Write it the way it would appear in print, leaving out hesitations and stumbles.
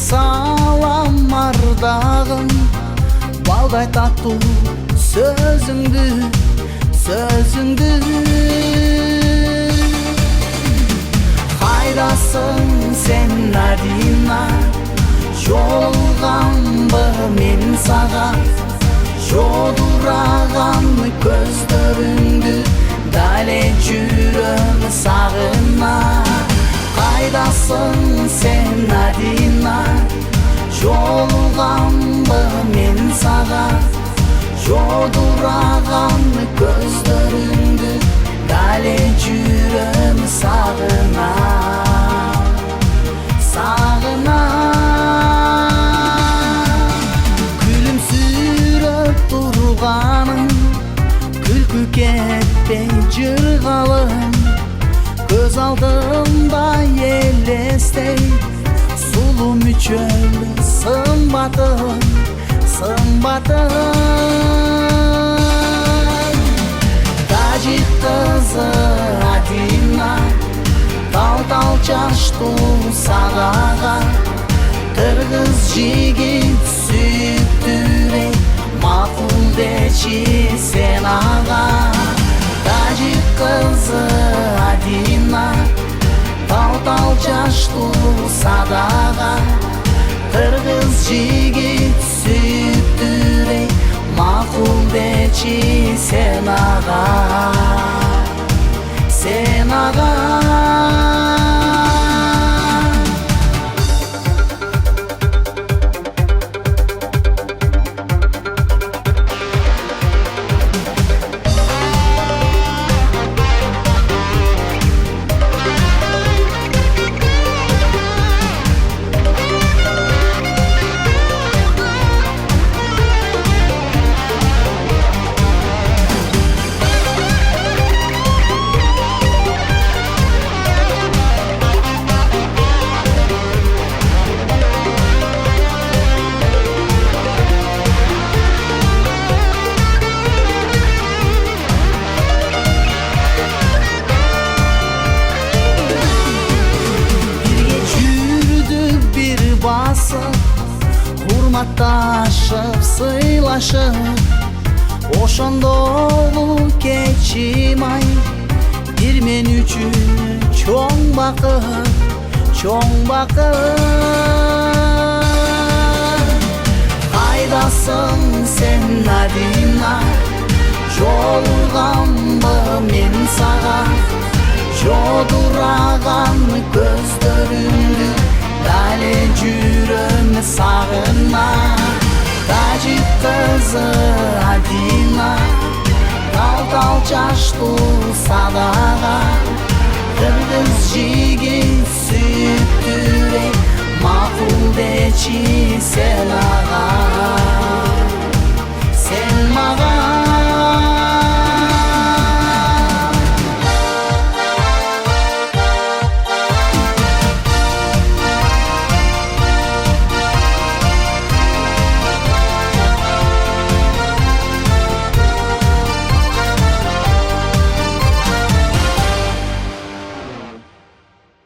салам ардагым, балдай таттуу сөзүңдү Кайдасың сен Адина, жолуганбы мен сага, жодураган көздөрүңдү дале жүрөм сагына. Кайдасың сен Адина, жолуганбы мен сага, жодураган көздөрүңдү дале жүрөм сагына. Күлүмсүрөп турганың, күлкү кетпей жыргалым, көз алдымда елестей сулуу мүчөлүү сымбатым. Тажик кызы Адина, тал чачтуу сагага, кыргыз жигит сүйүктүрөй макул дечи сен ага. Тажик кызы Адина, тал чачтуу сагага, кыргыз жигит сүйүктүрөй макул дечи сен ага. Урматташып, сыйлашып, ошондогу кечим ай, бир мен үчүн чоң бакыт. Кайдасың сен Адина, жолуганбы мен сага, жодураган көздөрүңдү дале жүрөм сагына. Тажик кызы Адина, тал чачтуу сагага, кыргыз жигит сүйүктүрөй макул дечи сен ага.